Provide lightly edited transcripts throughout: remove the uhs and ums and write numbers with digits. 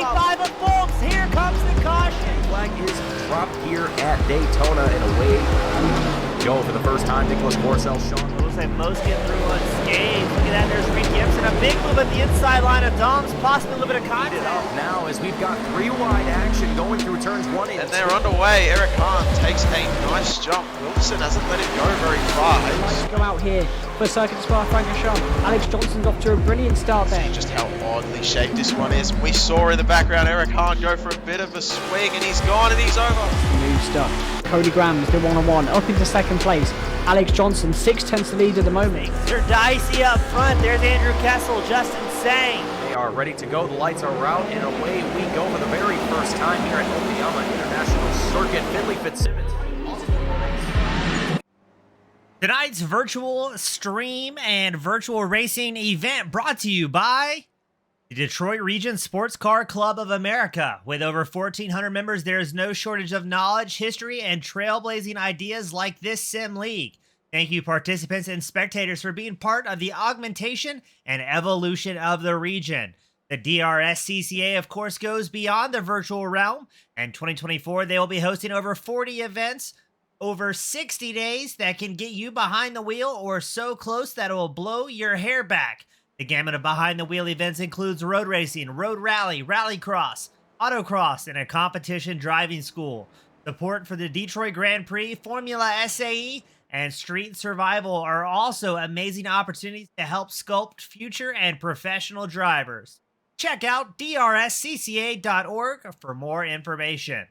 35 of Folks. Here comes the caution. Flag is dropped here at Daytona, and away we go for the first time. Nicholas Porcel, Sean. Looks like most get through unscathed. Look at that, there's Reed Gibson. A big move at the inside line of Dom's, possibly a little bit of contact. Now, as we've got three wide action going through turns 1 and 2. And they're underway. Eric Hahn takes a nice jump. Wilson hasn't let him go very far. Go out here for Circuit Spa Francorchamps. Alex Johnson's off to a brilliant start there. Just how oddly shaped this one is. We saw in the background Eric Hahn go for a bit of a swing, and he's gone and he's over. New stuff. Cody Graham is the one-on-one up into second place. Alex Johnson 6/10 to lead at the moment. They're dicey up front. There's Andrew Kessel, Justin Sang. They are ready to go. The lights are out, and away we go for the very first time here at Oklahoma International Circuit. Finley Fitzsimmons. Tonight's virtual stream and virtual racing event brought to you by the Detroit Region Sports Car Club of America. With over 1,400 members, there is no shortage of knowledge, history, and trailblazing ideas like this sim league. Thank you, participants and spectators, for being part of the augmentation and evolution of the region. The DRSCCA, of course, goes beyond the virtual realm. And 2024, they will be hosting over 40 events over 60 days that can get you behind the wheel or so close that it will blow your hair back. The gamut of behind-the-wheel events includes road racing, road rally, rallycross, autocross, and a competition driving school. Support for the Detroit Grand Prix, Formula SAE, and Street Survival are also amazing opportunities to help sculpt future and professional drivers. Check out DRSCCA.org for more information.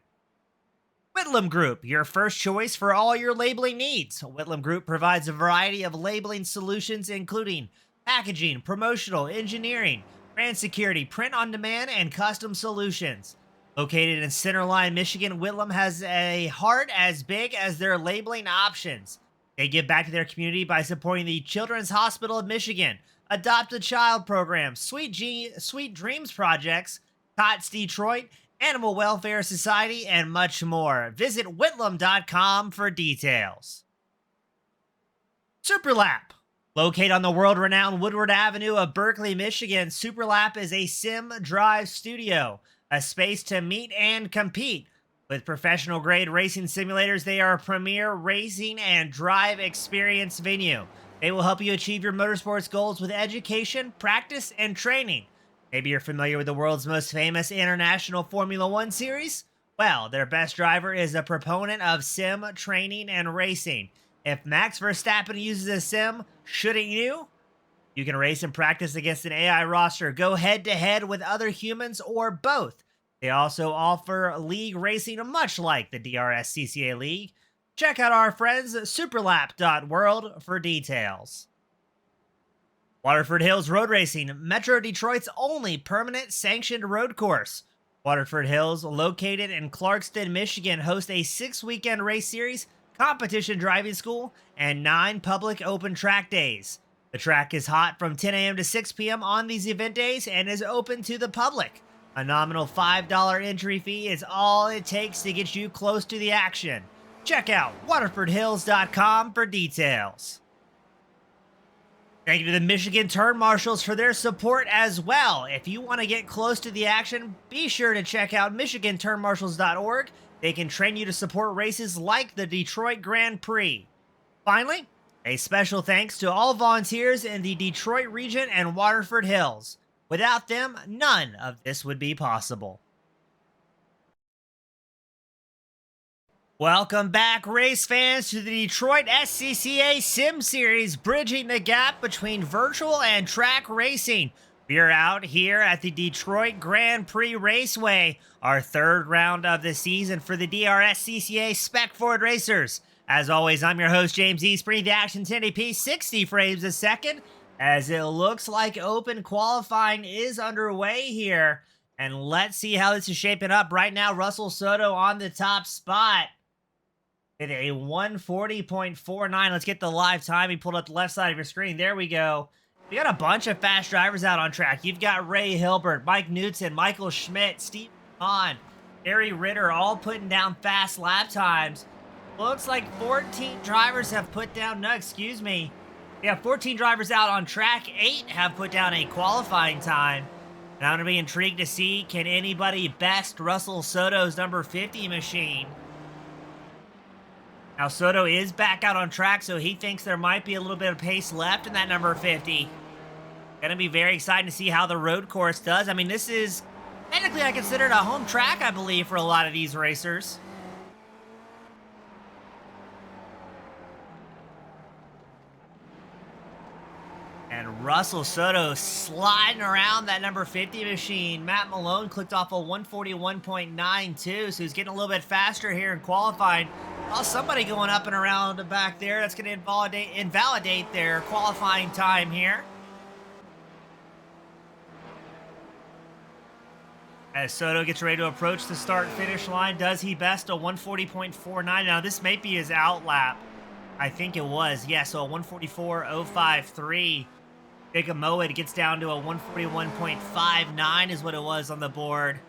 Whitlam Group, your first choice for all your labeling needs. Whitlam Group provides a variety of labeling solutions, including packaging, promotional, engineering, brand security, print on demand, and custom solutions. Located in Centerline, Michigan, Whitlam has a heart as big as their labeling options. They give back to their community by supporting the Children's Hospital of Michigan, Adopt a Child program, Sweet Dreams projects, COTS Detroit, Animal Welfare Society, and much more. Visit whitlam.com for details. Superlap. Located on the world-renowned Woodward Avenue of Berkeley, Michigan, Superlap is a sim drive studio, a space to meet and compete. With professional-grade racing simulators, they are a premier racing and drive experience venue. They will help you achieve your motorsports goals with education, practice, and training. Maybe you're familiar with the world's most famous international Formula One series? Well, their best driver is a proponent of sim training and racing. If Max Verstappen uses a sim, shouldn't you? You can race and practice against an AI roster, go head-to-head with other humans, or both. They also offer league racing much like the DRSCCA League. Check out our friends at superlap.world for details. Waterford Hills Road Racing, Metro Detroit's only permanent sanctioned road course. Waterford Hills, located in Clarkston, Michigan, hosts a 6-weekend race series, competition driving school, and 9 public open track days. The track is hot from 10 a.m. to 6 p.m. on these event days and is open to the public. A nominal $5 entry fee is all it takes to get you close to the action. Check out waterfordhills.com for details. Thank you to the Michigan Turn Marshals for their support as well. If you want to get close to the action, be sure to check out MichiganTurnMarshals.org. They can train you to support races like the Detroit Grand Prix. Finally, a special thanks to all volunteers in the Detroit region and Waterford Hills. Without them, none of this would be possible. Welcome back, race fans, to the Detroit SCCA Sim Series, bridging the gap between virtual and track racing. We are out here at the Detroit Grand Prix Raceway, our third round of the season for the DRSCCA Spec Ford Racers. As always, I'm your host, James East, bringing the action 1080p 60 frames a second, as it looks like open qualifying is underway here. And let's see how this is shaping up. Right now, Russell Soto on the top spot at a 140.49. Let's get the live time. He pulled up the left side of your screen. There we go. We got a bunch of fast drivers out on track. You've got Ray Hilbert, Mike Knudsen, Michael Schmidt, Steve Hahn, Harry Ritter, all putting down fast lap times. Looks like 14 drivers have put down, no, excuse me. We have 14 drivers out on track. 8 have put down a qualifying time. And I'm going to be intrigued to see, can anybody best Russell Soto's number 50 machine? Now, Soto is back out on track, so he thinks there might be a little bit of pace left in that number 50. Going to be very exciting to see how the road course does. I mean, this is technically, I consider it a home track, I believe, for a lot of these racers. And Russell Soto sliding around that number 50 machine. Matt Malone clicked off a 141.92, so he's getting a little bit faster here in qualifying. Oh, somebody going up and around the back there. That's going to invalidate their qualifying time here. As Soto gets ready to approach the start-finish line, does he best a 140.49? Now, this may be his out lap. I think it was. Yeah, so a 144.053. Jacob Mowat gets down to a 141.59 is what it was on the board.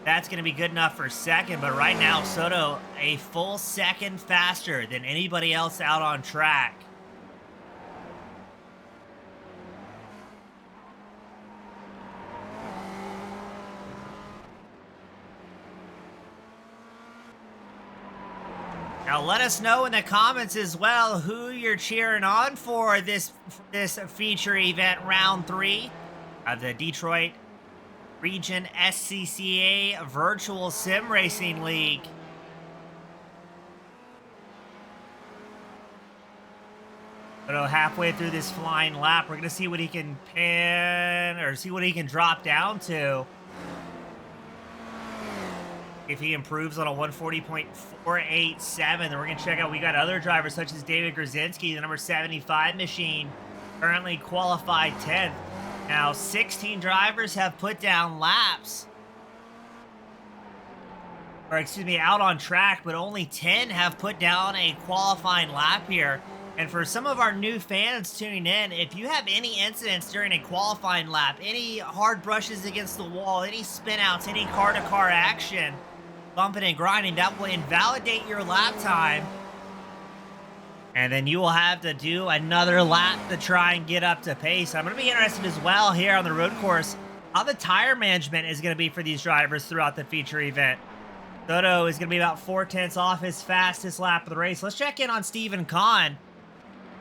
That's going to be good enough for second, but right now, Soto a full second faster than anybody else out on track. Now let us know in the comments as well who you're cheering on for this feature event round 3 of the Detroit Region SCCA Virtual Sim Racing League. So halfway through this flying lap, we're going to see what he can pan or see what he can drop down to. If he improves on a 140.487, then we're going to check out, we got other drivers such as David Grzinski, the number 75 machine, currently qualified 10th. Now, 16 drivers have put down laps. Or, excuse me, out on track, but only 10 have put down a qualifying lap here. And for some of our new fans tuning in, if you have any incidents during a qualifying lap, any hard brushes against the wall, any spin outs, any car-to-car action, bumping and grinding, that will invalidate your lap time. And then you will have to do another lap to try and get up to pace. I'm going to be interested as well here on the road course how the tire management is going to be for these drivers throughout the feature event. Soto is going to be about 4/10 off his fastest lap of the race. Let's check in on Stephen Kahn.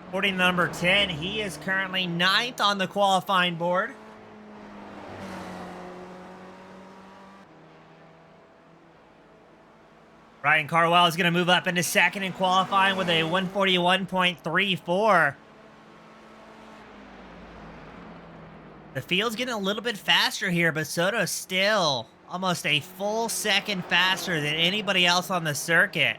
According to number 10, he is currently 9th on the qualifying board. Ryan Carwell is going to move up into second in qualifying with a 141.34. The field's getting a little bit faster here, but Soto's still almost a full second faster than anybody else on the circuit.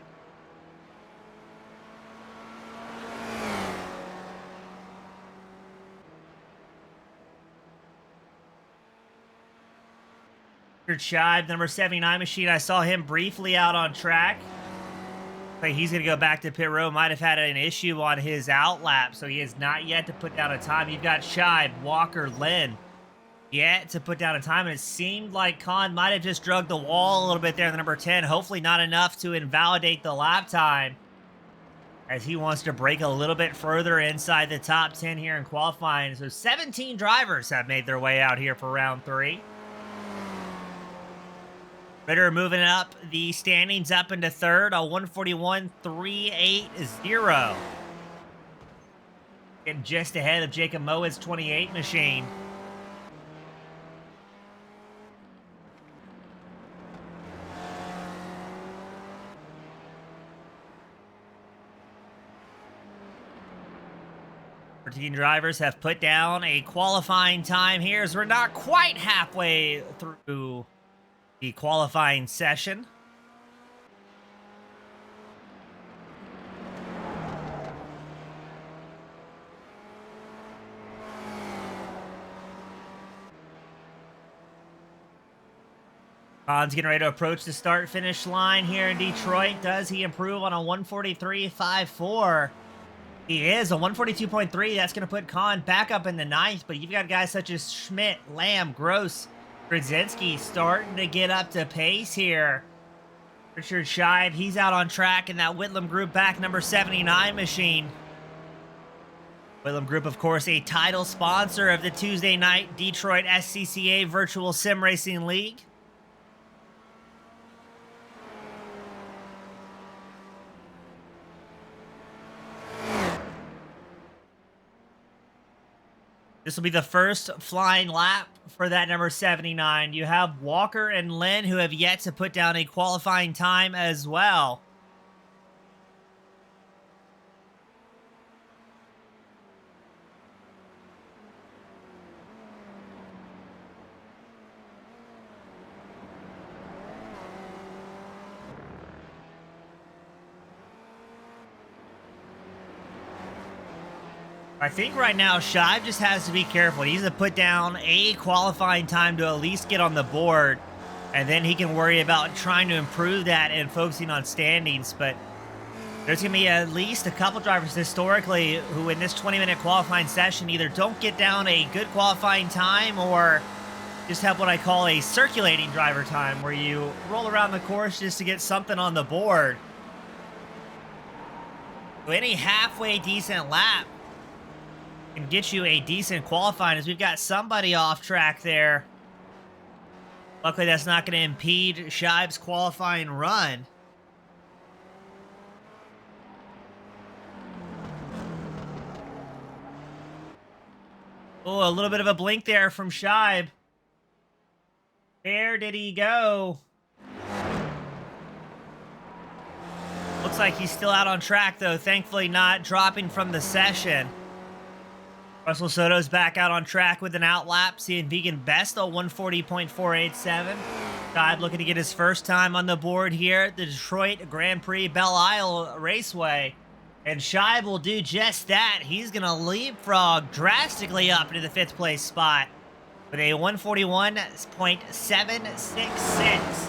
Shive, number 79 machine. I saw him briefly out on track. But he's going to go back to pit road. Might have had an issue on his out lap, so he has not yet to put down a time. You've got Shive, Walker, Lynn yet to put down a time. And it seemed like Khan might have just drugged the wall a little bit there in the number 10. Hopefully not enough to invalidate the lap time, as he wants to break a little bit further inside the top 10 here in qualifying. So 17 drivers have made their way out here for round 3. Ritter moving up the standings up into third, a 141.380. Getting just ahead of Jacob Mowat's 28 machine. Drivers have put down a qualifying time here, as we're not quite halfway through the qualifying session. Khan's getting ready to approach the start-finish line here in Detroit. Does he improve on a 143.54? He is a 142.3. That's going to put Khan back up in the 9th, but you've got guys such as Schmidt, Lamb, Gross, Grzinski starting to get up to pace here. Richard Shive, he's out on track in that Whitlam Group back number 79 machine. Willem Group, of course, a title sponsor of the Tuesday night Detroit SCCA Virtual Sim Racing League. This will be the first flying lap for that number 79. You have Walker and Lynn, who have yet to put down a qualifying time as well. I think right now Shive just has to be careful. He needs to put down a qualifying time to at least get on the board, and then he can worry about trying to improve that and focusing on standings. But there's going to be at least a couple drivers historically who in this 20-minute qualifying session either don't get down a good qualifying time or just have what I call a circulating driver time, where you roll around the course just to get something on the board. So any halfway decent lap can get you a decent qualifying, as we've got somebody off track there. Luckily, that's not going to impede Shive's qualifying run. Oh, a little bit of a blink there from Shive. Where did he go? Looks like he's still out on track, though. Thankfully not dropping from the session. Russell Soto's back out on track with an outlap, seeing Vegan best a 140.487. Shive looking to get his first time on the board here at the Detroit Grand Prix Belle Isle Raceway. And Shive will do just that. He's going to leapfrog drastically up into the 5th place spot with a 141.766.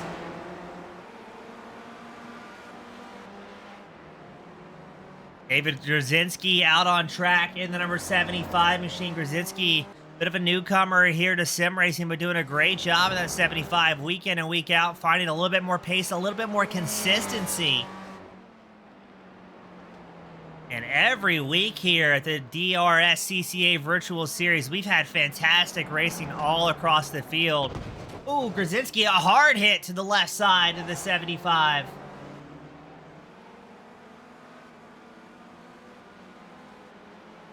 David Grzinski out on track in the number 75 machine. Grzinski, bit of a newcomer here to sim racing, but doing a great job in that 75 week in and week out, finding a little bit more pace, a little bit more consistency. And every week here at the DRSCCA Virtual Series, we've had fantastic racing all across the field. Ooh, Grzinski, a hard hit to the left side of the 75.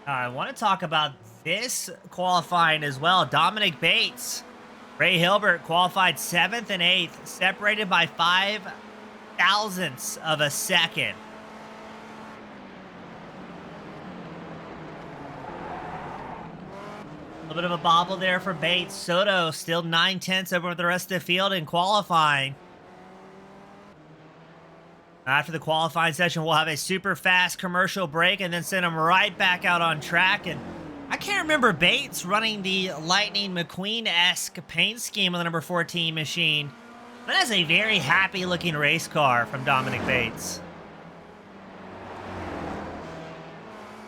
I want to talk about this qualifying as well. Dominic Bates, Ray Hilbert qualified 7th and 8th, separated by 5 thousandths of a second. A little bit of a bobble there for Bates. Soto still 9/10 over the rest of the field in qualifying. After the qualifying session, we'll have a super fast commercial break and then send him right back out on track. And I can't remember Bates running the Lightning McQueen-esque paint scheme on the number 14 machine. But that's a very happy-looking race car from Dominic Bates.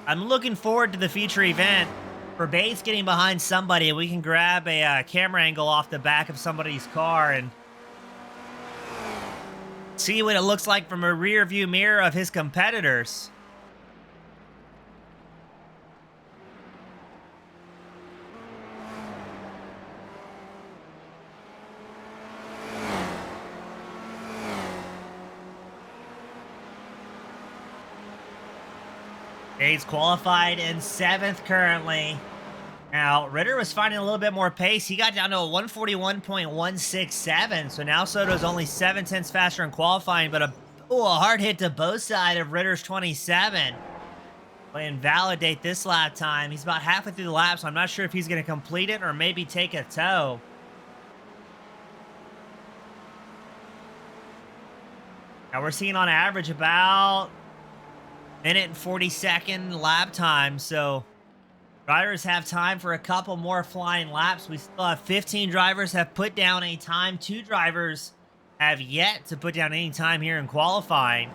I'm looking forward to the future event for Bates getting behind somebody, and we can grab a camera angle off the back of somebody's car and see what it looks like from a rear view mirror of his competitors. Bates qualified in 7th currently. Now, Ritter was finding a little bit more pace. He got down to a 141.167, so now Soto's only 7/10 faster in qualifying, but a hard hit to both sides of Ritter's 27. Will invalidate this lap time. He's about halfway through the lap, so I'm not sure if he's going to complete it or maybe take a tow. Now, we're seeing on average about minute and 40-second lap time, so drivers have time for a couple more flying laps. We still have 15 drivers have put down a time. 2 drivers have yet to put down any time here in qualifying.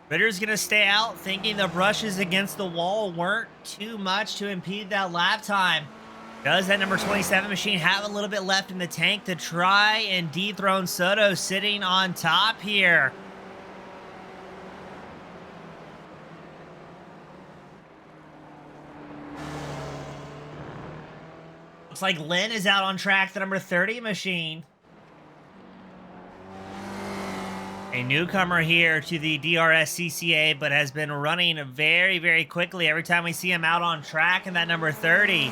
Ritter's going to stay out, thinking the brushes against the wall weren't too much to impede that lap time. Does that number 27 machine have a little bit left in the tank to try and dethrone Soto sitting on top here? Looks like Lynn is out on track, the number 30 machine. A newcomer here to the DRSCCA, but has been running very, very quickly every time we see him out on track in that number 30.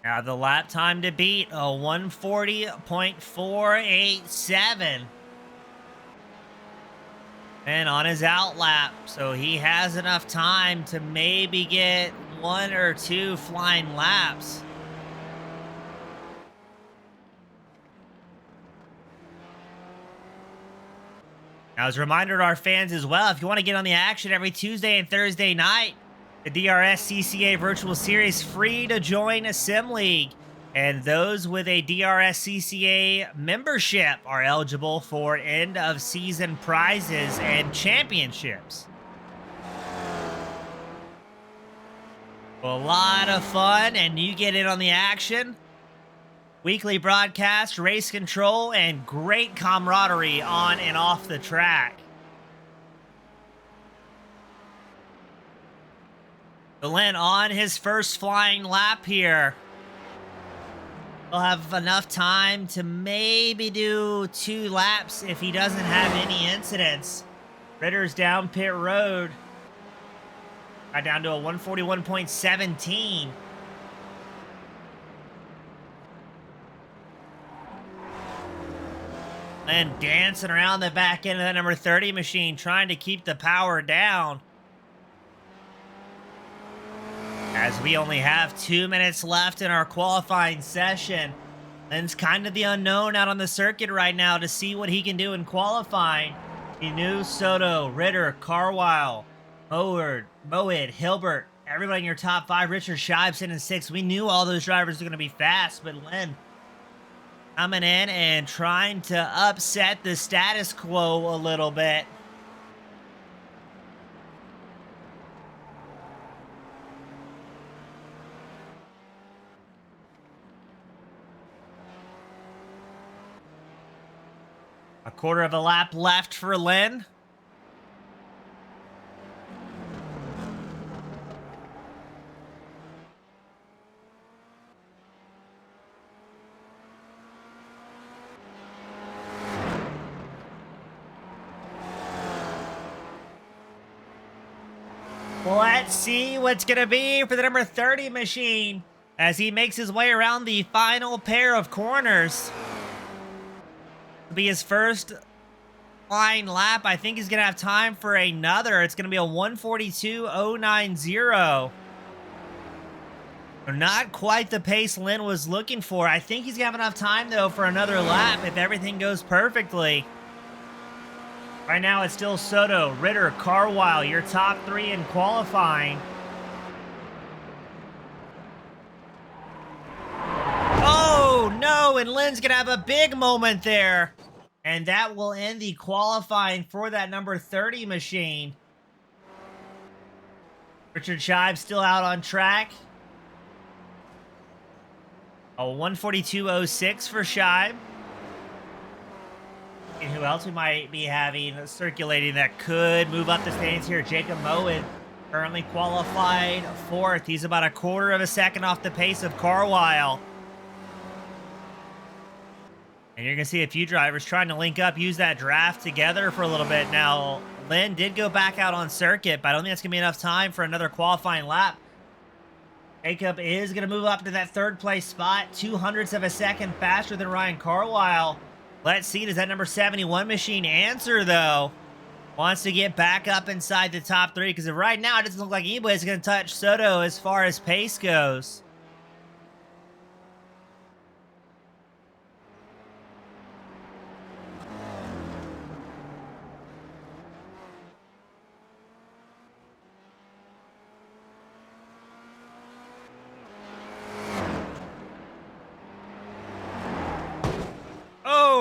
Now the lap time to beat, a 140.487. And on his out lap, so he has enough time to maybe get 1 or 2 flying laps. Now, as a reminder to our fans as well, if you want to get on the action every Tuesday and Thursday night, the DRSCCA Virtual Series free to join a Sim League. And those with a DRSCCA membership are eligible for end-of-season prizes and championships. A lot of fun, and you get in on the action. Weekly broadcast, race control, and great camaraderie on and off the track. Lynn on his first flying lap here. He'll have enough time to maybe do 2 laps if he doesn't have any incidents. Ritter's down pit road. Right down to a 141.17. And dancing around the back end of that number 30 machine, trying to keep the power down. As we only have 2 minutes left in our qualifying session. Lynn's kind of the unknown out on the circuit right now to see what he can do in qualifying. He knew Soto, Ritter, Carwile, Moed, Hilbert, everybody in your top 5, Richard Shives in 6. We knew all those drivers were going to be fast, but Lynn coming in and trying to upset the status quo a little bit. A quarter of a lap left for Lynn. Let's see what's going to be for the number 30 machine as he makes his way around the final pair of corners. It'll be his first flying lap. I think he's going to have time for another. It's going to be a 142.090. Not quite the pace Lynn was looking for. I think he's going to have enough time, though, for another lap if everything goes perfectly. Right now, it's still Soto, Ritter, Carwile, your top 3 in qualifying. Oh, no, and Lynn's going to have a big moment there. And that will end the qualifying for that number 30 machine. Richard Shives still out on track. A 142.06 for Shive. And who else we might be having circulating that could move up the standings here? Jacob Moen, currently qualified 4th. He's about a quarter of a second off the pace of Carwile. And you're going to see a few drivers trying to link up, use that draft together for a little bit. Now, Lynn did go back out on circuit, but I don't think that's going to be enough time for another qualifying lap. Jacob is going to move up to that 3rd place spot, 0.02 of a second faster than Ryan Carwile. Let's see, does that number 71 machine answer, though? Wants to get back up inside the top 3, because right now it doesn't look like anybody's going to touch Soto as far as pace goes.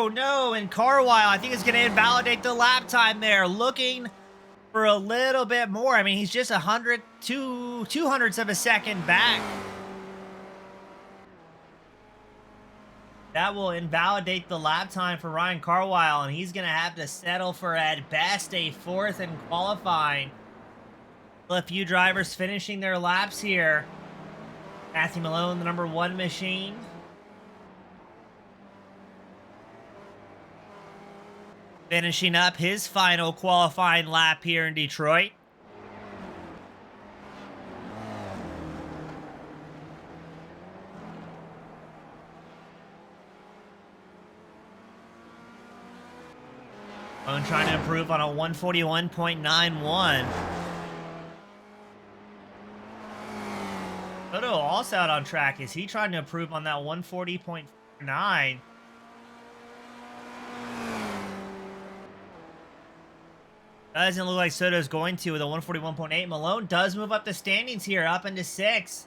Oh no, and Carwile, I think is going to invalidate the lap time there. Looking for a little bit more. I mean, he's just 200ths of a second back. That will invalidate the lap time for Ryan Carwile, and he's going to have to settle for, at best, a 4th in qualifying. A few drivers finishing their laps here. Matthew Malone, the number 1 machine. Finishing up his final qualifying lap here in Detroit. Malone trying to improve on a 141.91. Soto also out on track. Is he trying to improve on that 140.9? Doesn't look like Soto's going to with a 141.8. Malone does move up the standings here, up into 6th.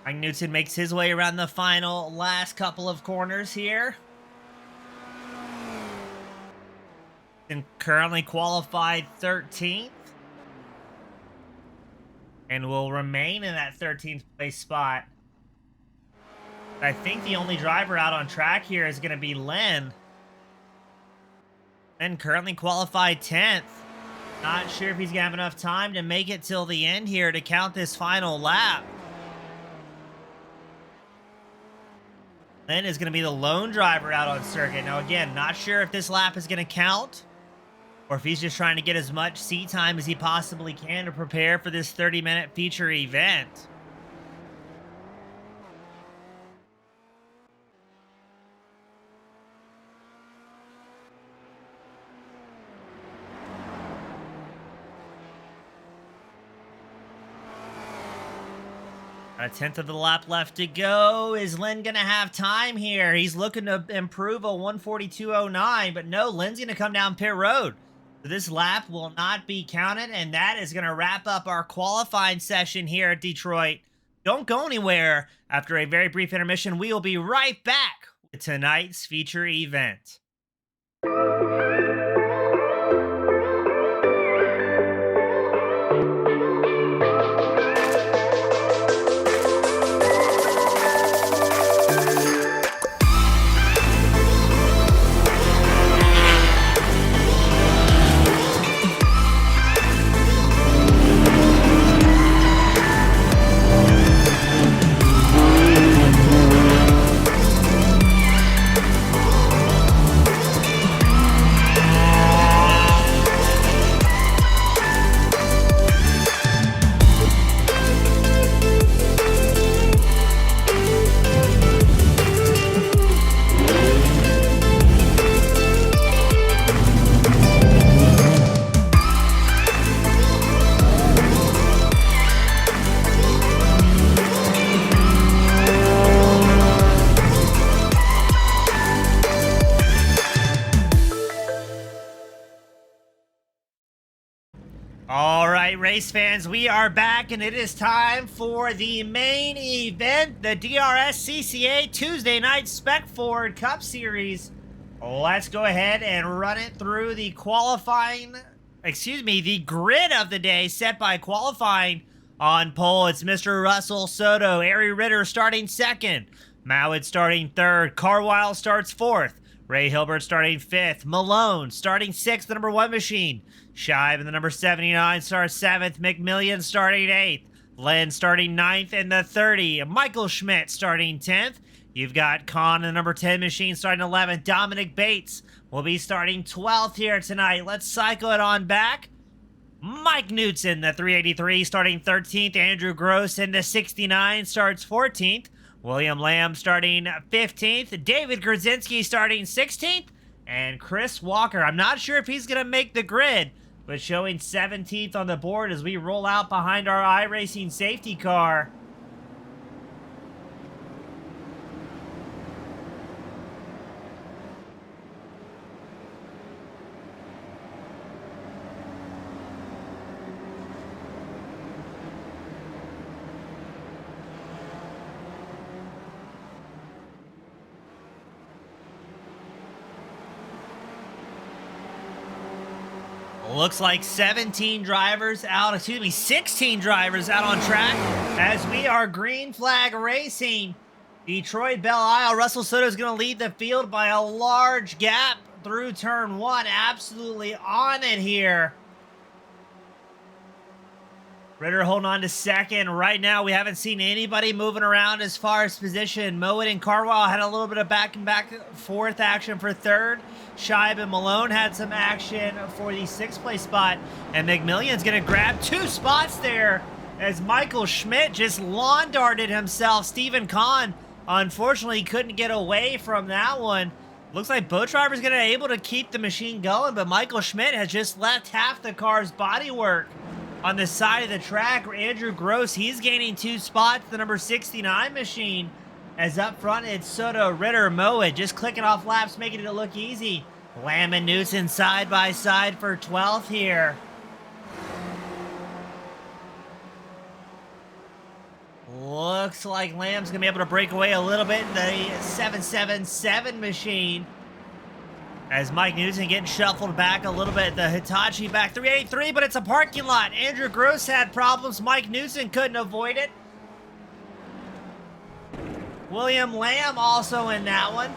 Mike Newton makes his way around the final last couple of corners here. And currently qualified 13th. And will remain in that 13th place spot. I think the only driver out on track here is going to be Len. Len currently qualified 10th. Not sure if he's going to have enough time to make it till the end here to count this final lap. Len is going to be the lone driver out on circuit. Now, again, not sure if this lap is going to count or if he's just trying to get as much seat time as he possibly can to prepare for this 30-minute feature event. A 10th of the lap left to go. Is Len going to have time here? He's looking to improve a 142.09, but no, Len's going to come down pit road. So this lap will not be counted, and that is going to wrap up our qualifying session here at Detroit. Don't go anywhere. After a very brief intermission, we will be right back with tonight's feature event. All right, race fans, we are back, and it is time for the main event, the DRSCCA Tuesday Night Spec Ford Cup Series. Let's go ahead and run it through the the grid of the day set by qualifying. On pole, it's Mr. Russell Soto, Ari Ritter starting 2nd, Mowat starting 3rd, Carwile starts 4th, Ray Hilbert starting 5th, Malone starting 6th, the number 1 machine, Shive in the number 79 starts 7th, McMillian starting 8th, Len starting 9th in the 30, Michael Schmidt starting 10th. You've got Khan in the number 10 machine starting 11th, Dominic Bates will be starting 12th here tonight. Let's cycle it on back. Mike Knutson, the 383, starting 13th. Andrew Gross in the 69 starts 14th. William Lamb starting 15th. David Grzinski starting 16th. And Chris Walker, I'm not sure if he's going to make the grid, but showing 17th on the board as we roll out behind our iRacing safety car. Looks like 16 drivers out on track as we are green flag racing. Detroit Belle Isle. Russell Soto is going to lead the field by a large gap through turn 1. Absolutely on it here. Ritter holding on to second. Right now, we haven't seen anybody moving around as far as position. Mowat and Carwile had a little bit of back and forth action for third. Scheib and Malone had some action for the 6th place spot. And McMillion's going to grab 2 spots there as Michael Schmidt just lawn darted himself. Stephen Kahn, unfortunately, couldn't get away from that one. Looks like both drivers going to be able to keep the machine going, but Michael Schmidt has just left half the car's bodywork on the side of the track. Andrew Gross, he's gaining 2 spots, the number 69 machine. As up front, it's Soto, Ritter, Mowat, just clicking off laps, making it look easy. Lamb and Newton side by side for 12th here. Looks like Lamb's going to be able to break away a little bit in the 777 machine. As Mike Newton getting shuffled back a little bit. The Hitachi back 383, but it's a parking lot. Andrew Gross had problems. Mike Newton couldn't avoid it. William Lamb also in that one.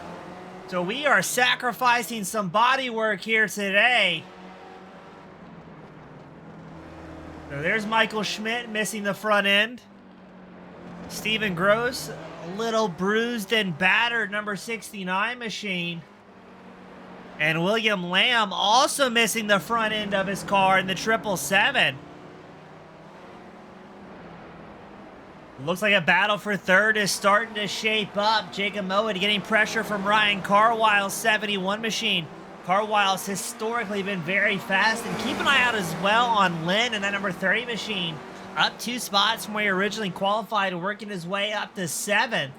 So we are sacrificing some body work here today. So there's Michael Schmidt missing the front end. Stephen Gross, a little bruised and battered, number 69 machine. And William Lamb also missing the front end of his car in the 777. Looks like a battle for third is starting to shape up. Jacob Mowat getting pressure from Ryan Carwile's 71 machine. Carwile's historically been very fast, and keep an eye out as well on Lynn and that number 30 machine. Up 2 spots from where he originally qualified, working his way up to 7th.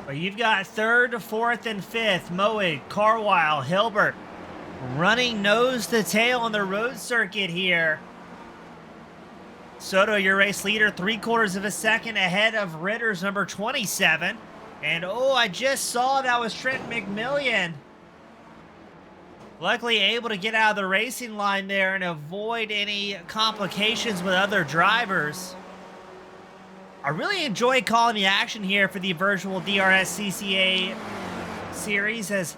But you've got 3rd, 4th, and 5th. Mowat, Carwile, Hilbert running nose to tail on the road circuit here. Soto, your race leader, 3/4 of a second ahead of Ritter's number 27. And oh, I just saw that was Trent McMillian. Luckily able to get out of the racing line there and avoid any complications with other drivers. I really enjoy calling the action here for the virtual DRSCCA series, as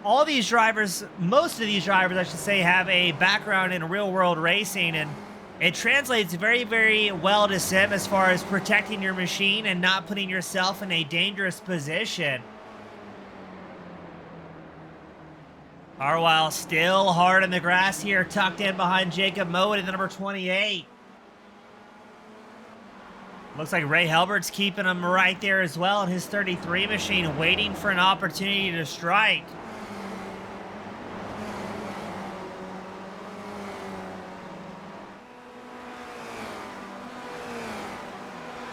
all these drivers, most of these drivers, I should say, have a background in real-world racing, and it translates very, very well to sim as far as protecting your machine and not putting yourself in a dangerous position. Carwile still hard on the grass here, tucked in behind Jacob Mowat in the number 28. Looks like Ray Helbert's keeping him right there as well in his 33 machine, waiting for an opportunity to strike.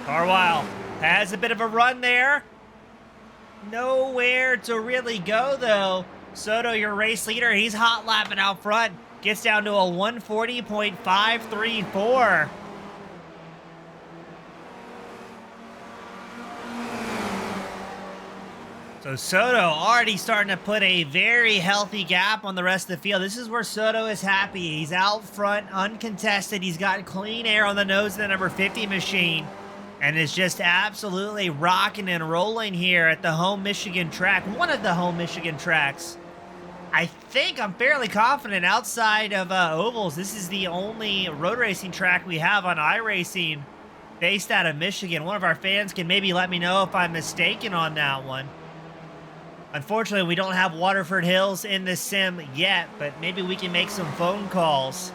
Carwile has a bit of a run there. Nowhere to really go, though. Soto, your race leader, he's hot lapping out front. Gets down to a 140.534. So Soto already starting to put a very healthy gap on the rest of the field. This is where Soto is happy. He's out front, uncontested. He's got clean air on the nose of the number 50 machine. And is just absolutely rocking and rolling here at the home Michigan track. One of the home Michigan tracks. I think, I'm fairly confident, outside of ovals, this is the only road racing track we have on iRacing based out of Michigan. One of our fans can maybe let me know if I'm mistaken on that one. Unfortunately, we don't have Waterford Hills in this sim yet, but maybe we can make some phone calls.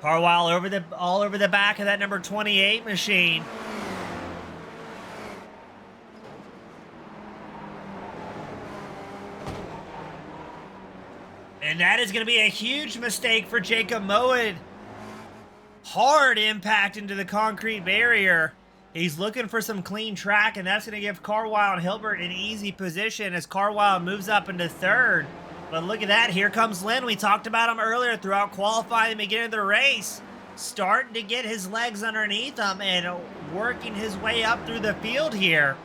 Carwile all over the back of that number 28 machine. And that is going to be a huge mistake for Jacob Mowat. Hard impact into the concrete barrier. He's looking for some clean track, and that's going to give Carwile and Hilbert an easy position as Carwile moves up into 3rd. But look at that. Here comes Lynn. We talked about him earlier throughout qualifying at the beginning of the race. Starting to get his legs underneath him and working his way up through the field here.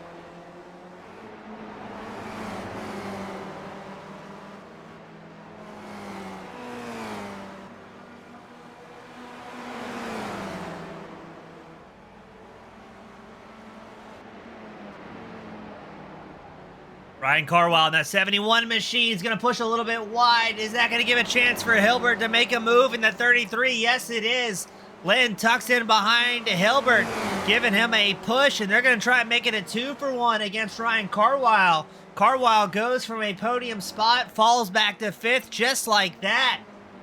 Ryan Carwile in that 71 machine is going to push a little bit wide. Is that going to give a chance for Hilbert to make a move in the 33? Yes, it is. Lynn tucks in behind Hilbert, giving him a push, and they're going to try and make it a 2-for-1 against Ryan Carwile. Carwile goes from a podium spot, falls back to 5th just like that.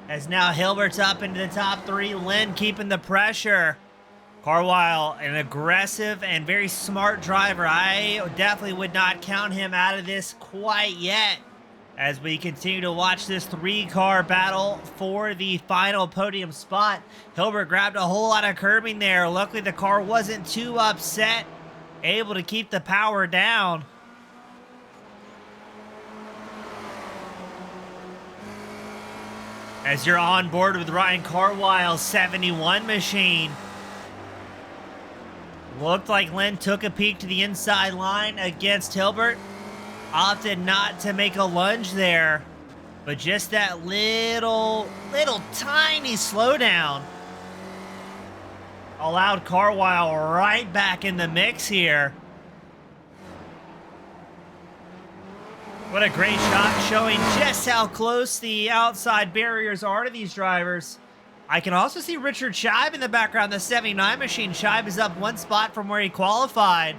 As now Hilbert's up into the top 3. Lynn keeping the pressure. Carwile, an aggressive and very smart driver. I definitely would not count him out of this quite yet, as we continue to watch this 3-car battle for the final podium spot. Hilbert grabbed a whole lot of curbing there. Luckily, the car wasn't too upset, able to keep the power down. As you're on board with Ryan Carwile's 71 machine. Looked like Lynn took a peek to the inside line against Hilbert. Opted not to make a lunge there, but just that little tiny slowdown allowed Carwile right back in the mix here. What a great shot, showing just how close the outside barriers are to these drivers. I can also see Richard Scheib in the background, the 79 machine. Scheib is up 1 spot from where he qualified.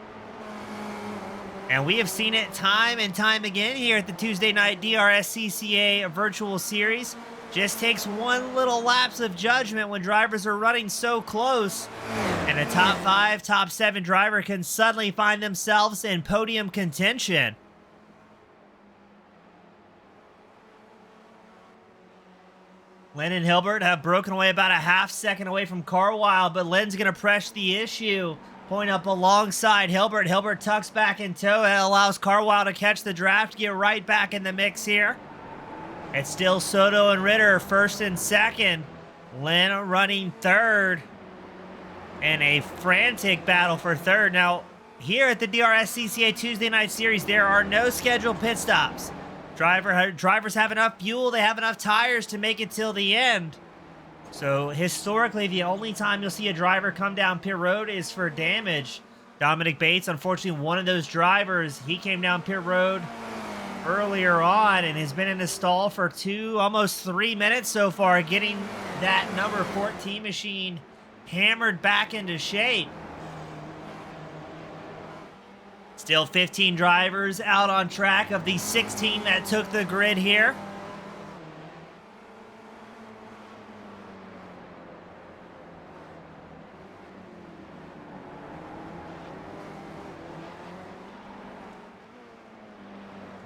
And we have seen it time and time again here at the Tuesday night DRSCCA virtual series. Just takes one little lapse of judgment when drivers are running so close, and a top 5, top 7 driver can suddenly find themselves in podium contention. Lynn and Hilbert have broken away about a half second away from Carwile, but Lynn's going to press the issue. Point up alongside Hilbert. Hilbert tucks back in tow. It allows Carwile to catch the draft, get right back in the mix here. It's still Soto and Ritter, 1st and 2nd. Lynn running 3rd. And a frantic battle for 3rd. Now, here at the DRSCCA Tuesday Night Series, there are no scheduled pit stops. Drivers have enough fuel, they have enough tires to make it till the end. So historically, the only time you'll see a driver come down pit road is for damage. Dominic Bates, unfortunately, one of those drivers. He came down pit road earlier on and has been in the stall for almost 3 minutes so far, getting that number 14 machine hammered back into shape. Still 15 drivers out on track of the 16 that took the grid here.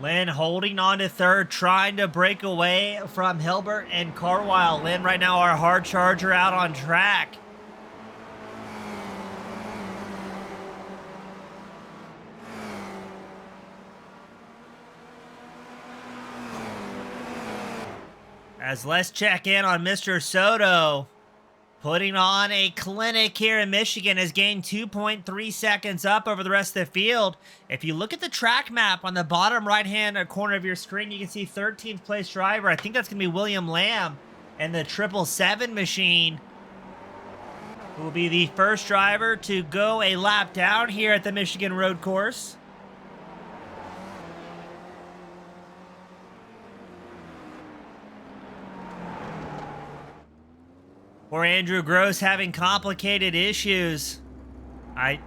Lynn holding on to 3rd, trying to break away from Hilbert and Carwile. Lynn right now our hard charger out on track. As let's check in on Mr. Soto, putting on a clinic here in Michigan, has gained 2.3 seconds up over the rest of the field. If you look at the track map on the bottom right-hand corner of your screen, you can see 13th place driver. I think that's going to be William Lamb, and the 777 machine, who will be the first driver to go a lap down here at the Michigan road course. Poor Andrew Gross having complicated issues. As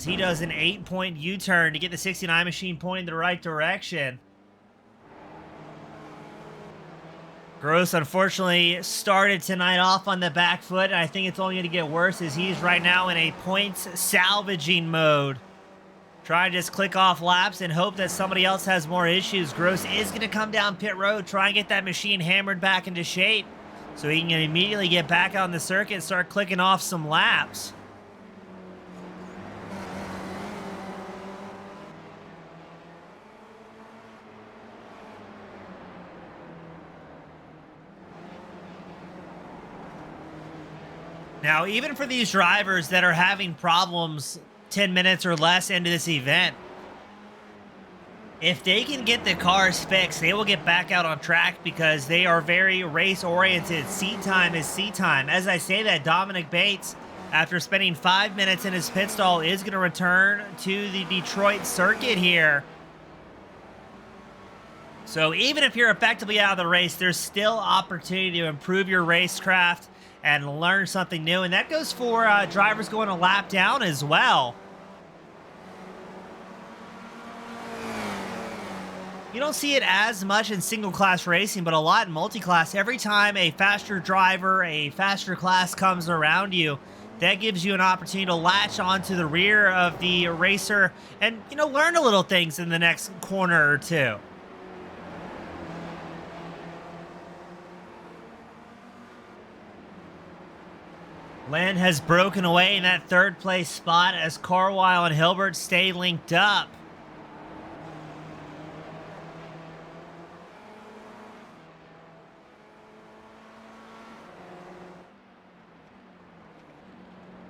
he does an 8-point U-turn to get the 69 machine pointing the right direction. Gross, unfortunately, started tonight off on the back foot, and I think it's only going to get worse as he's right now in a points salvaging mode. Try to just click off laps and hope that somebody else has more issues. Gross is going to come down pit road, try and get that machine hammered back into shape so he can immediately get back on the circuit and start clicking off some laps. Now, even for these drivers that are having problems 10 minutes or less into this event, if they can get the cars fixed, they will get back out on track because they are very race oriented. Seat time is seat time. As I say that, Dominic Bates after spending 5 minutes in his pit stall, is going to return to the Detroit circuit here. So even if you're effectively out of the race, there's still opportunity to improve your racecraft and learn something new. And that goes for drivers going a lap down as well. You don't see it as much in single-class racing, but a lot in multi-class. Every time a faster driver, a faster class comes around you, that gives you an opportunity to latch onto the rear of the racer and, you know, learn a little things in the next corner or two. Len has broken away in that third place spot as Carwile and Hilbert stay linked up.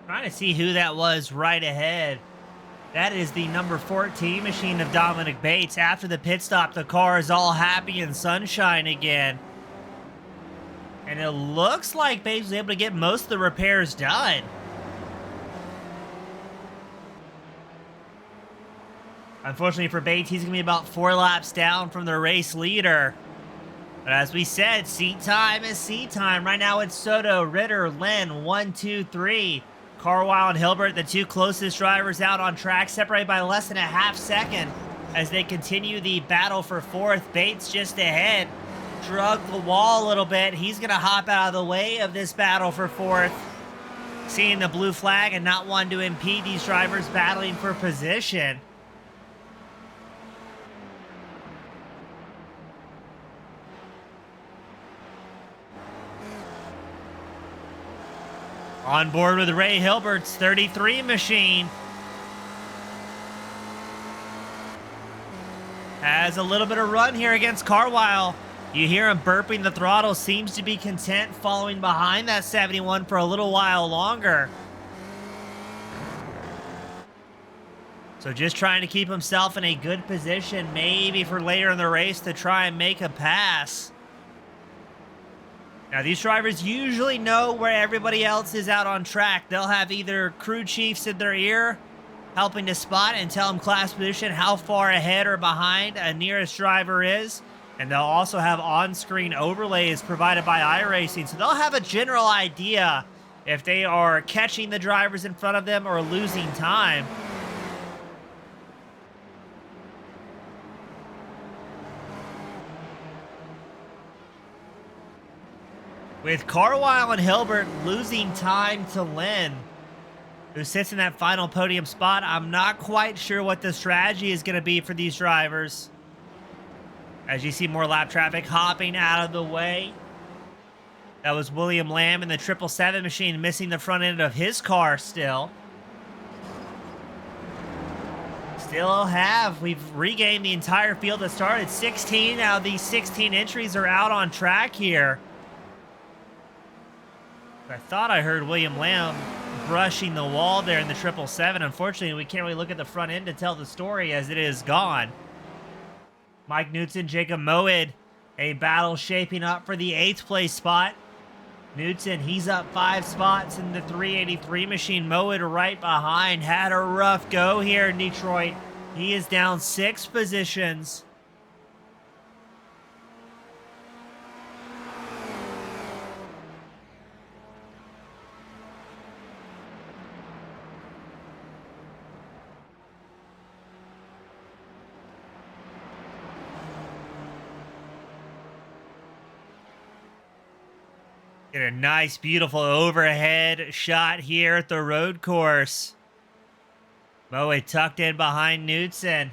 Trying to see who that was right ahead. That is the number 14 machine of Dominic Bates. After the pit stop, the car is all happy and sunshine again. And it looks like Bates was able to get most of the repairs done. Unfortunately for Bates, he's going to be about 4 laps down from the race leader. But as we said, seat time is seat time. Right now it's Soto, Ritter, Len, 1, 2, 3. Carwile and Hilbert, the two closest drivers out on track, separated by less than a half second as they continue the battle for fourth. Bates just ahead. Drug the wall a little bit. He's going to hop out of the way of this battle for fourth. Seeing the blue flag and not wanting to impede these drivers battling for position. On board with Ray Hilbert's 33 machine. Has a little bit of run here against Carwile. You hear him burping the throttle, seems to be content following behind that 71 for a little while longer. So just trying to keep himself in a good position, maybe for later in the race to try and make a pass. Now these drivers usually know where everybody else is out on track. They'll have either crew chiefs in their ear helping to spot and tell them class position, how far ahead or behind a nearest driver is. And they'll also have on-screen overlays provided by iRacing. So they'll have a general idea if they are catching the drivers in front of them or losing time. With Carwile and Hilbert losing time to Len, who sits in that final podium spot, I'm not quite sure what the strategy is going to be for these drivers. As you see more lap traffic hopping out of the way. That was William Lamb in the 777 machine missing the front end of his car still. We've regained the entire field that started. 16 out of these 16 entries are out on track here. I thought I heard William Lamb brushing the wall there in the 777. Unfortunately, we can't really look at the front end to tell the story as it is gone. Mike Knudsen, Jacob Moed, a battle shaping up for the 8th place spot. Knudsen, he's up 5 spots in the 383 machine. Moed right behind. Had a rough go here in Detroit. He is down 6 positions. Get a nice, beautiful overhead shot here at the road course. Moe tucked in behind Knudsen.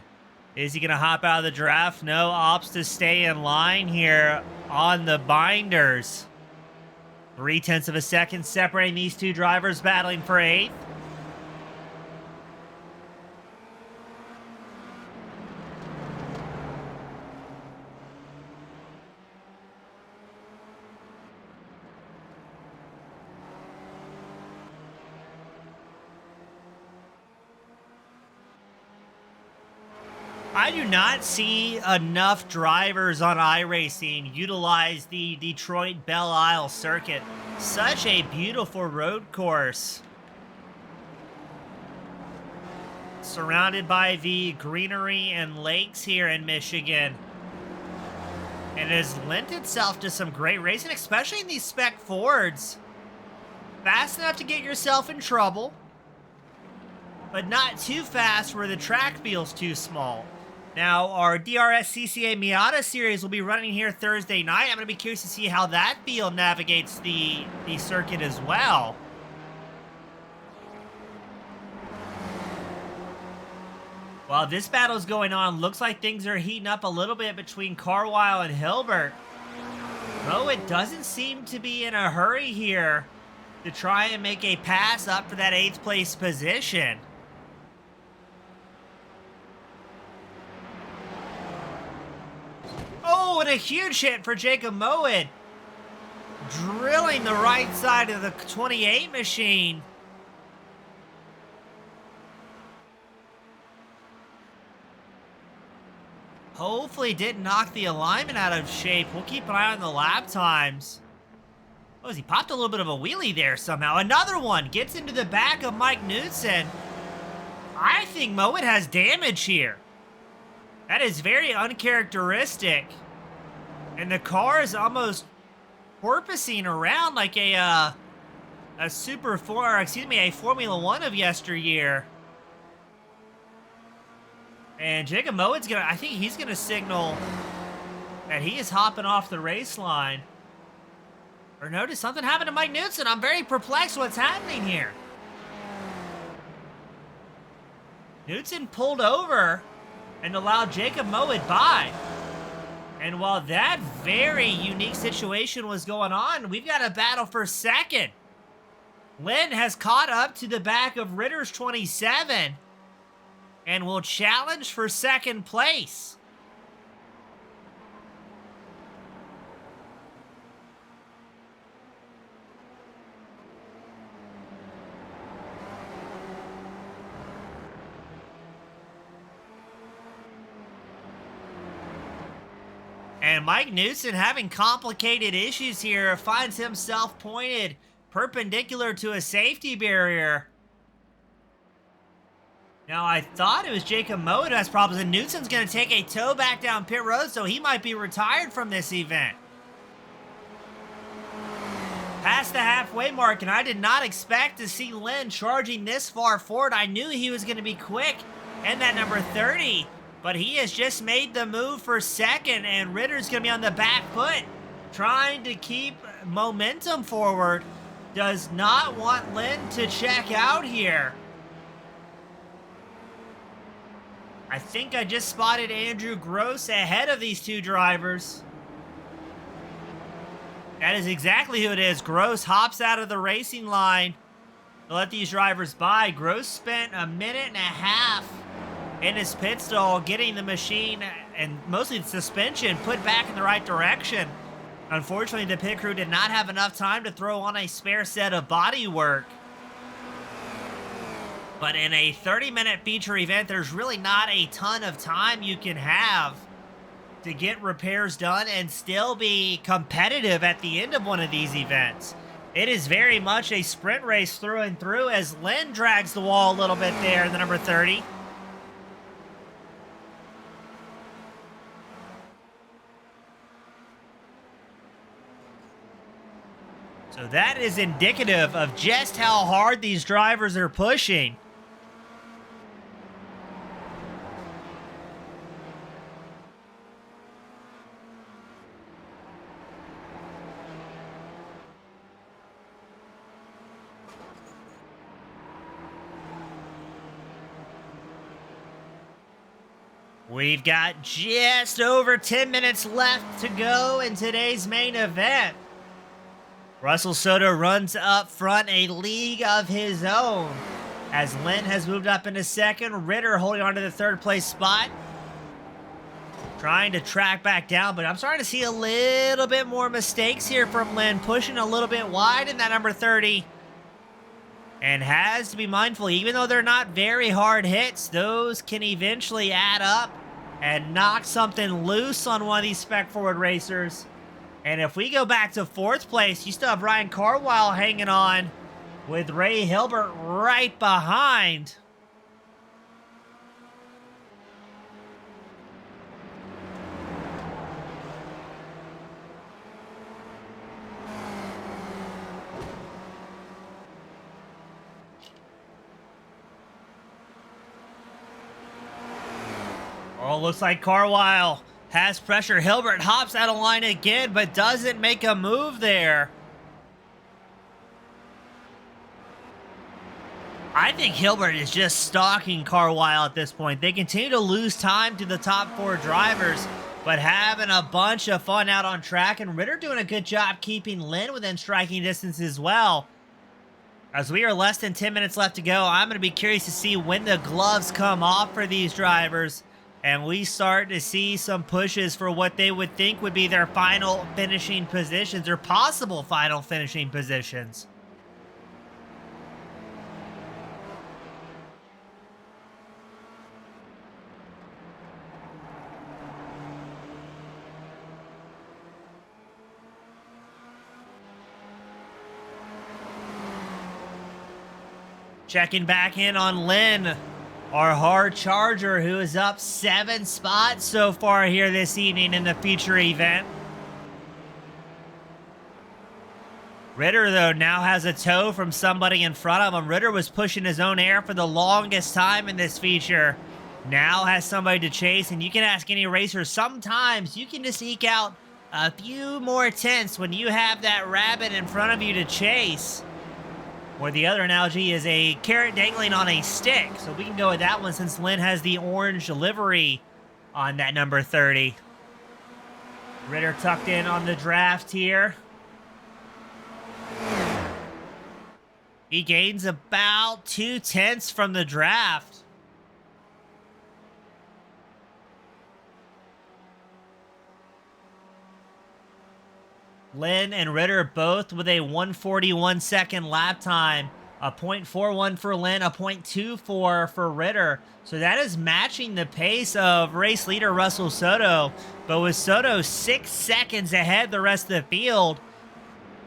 Is he going to hop out of the draft? No, opts to stay in line here on the binders. 0.3 of a second separating these two drivers battling for 8th. I do not see enough drivers on iRacing utilize the Detroit Belle Isle circuit. Such a beautiful road course. surrounded by the greenery and lakes here in Michigan. And it has lent itself to some great racing, especially in these spec Fords. Fast enough to get yourself in trouble, but not too fast where the track feels too small. Now, our DRSCCA Miata series will be running here Thursday night. I'm going to be curious to see how that field navigates the circuit as well. While this battle is going on, looks like things are heating up a little bit between Carlisle and Hilbert. Mowat doesn't seem to be in a hurry here to try and make a pass up for that 8th place position. Oh, and a huge hit for Jacob Mowat. Drilling the right side of the 28 machine. Hopefully didn't knock the alignment out of shape. We'll keep an eye on the lap times. Oh, he popped a little bit of a wheelie there somehow. Another one gets into the back of Mike Knudsen. I think Mowat has damage here. That is very uncharacteristic. And the car is almost porpoising around like a Formula One of yesteryear. And Jacob Mowat's I think he's gonna signal that he is hopping off the race line. Or notice something happened to Mike Knudsen. I'm very perplexed what's happening here. Knudsen pulled over and allowed Jacob Mowat by. And while that very unique situation was going on, we've got a battle for second. Lynn has caught up to the back of Ritter's 27 and will challenge for second place. And Mike Knudsen, having complicated issues here, finds himself pointed perpendicular to a safety barrier. Now, I thought it was Jacob Mowat who has problems, and Knudsen's going to take a tow back down pit road, so he might be retired from this event. Past the halfway mark, and I did not expect to see Lynn charging this far forward. I knew he was going to be quick in that number 30. But he has just made the move for second, and Ritter's going to be on the back foot, trying to keep momentum forward. Does not want Lynn to check out here. I think I just spotted Andrew Gross ahead of these two drivers. That is exactly who it is. Gross hops out of the racing line to let these drivers by. Gross spent a minute and a half in his pit stall, getting the machine and mostly the suspension put back in the right direction. Unfortunately, the pit crew did not have enough time to throw on a spare set of body work. But in a 30-minute feature event, there's really not a ton of time you can have to get repairs done and still be competitive at the end of one of these events. It is very much a sprint race through and through as Lynn drags the wall a little bit there in the number 30. So that is indicative of just how hard these drivers are pushing. We've got just over 10 minutes left to go in today's main event. Russell Soto runs up front, a league of his own, as Lynn has moved up into second. Ritter holding on to the third place spot, trying to track back down, but I'm starting to see a little bit more mistakes here from Lynn, pushing a little bit wide in that number 30, and has to be mindful. Even though they're not very hard hits, those can eventually add up and knock something loose on one of these spec forward racers. And if we go back to fourth place, you still have Ryan Carlisle hanging on with Ray Hilbert right behind. Oh, looks like Carlisle has pressure. Hilbert hops out of line again, but doesn't make a move there. I think Hilbert is just stalking Carlisle at this point. They continue to lose time to the top 4 drivers, but having a bunch of fun out on track, and Ritter doing a good job keeping Lynn within striking distance as well. As we are less than 10 minutes left to go, I'm going to be curious to see when the gloves come off for these drivers, and we start to see some pushes for what they would think would be their final finishing positions, or possible final finishing positions. Checking back in on Lynn, our hard charger, who is up 7 spots so far here this evening in the feature event. Ritter, though, now has a tow from somebody in front of him. Ritter was pushing his own air for the longest time in this feature. Now has somebody to chase, and you can ask any racer, sometimes you can just eke out a few more tenths when you have that rabbit in front of you to chase. Or the other analogy is a carrot dangling on a stick. So we can go with that one since Lynn has the orange livery on that number 30. Ritter tucked in on the draft here. He gains about 2 tenths from the draft. Lynn and Ritter both with a 1:41 second lap time. A 0.41 for Lynn, a 0.24 for Ritter. So that is matching the pace of race leader Russell Soto. But with Soto 6 seconds ahead the rest of the field,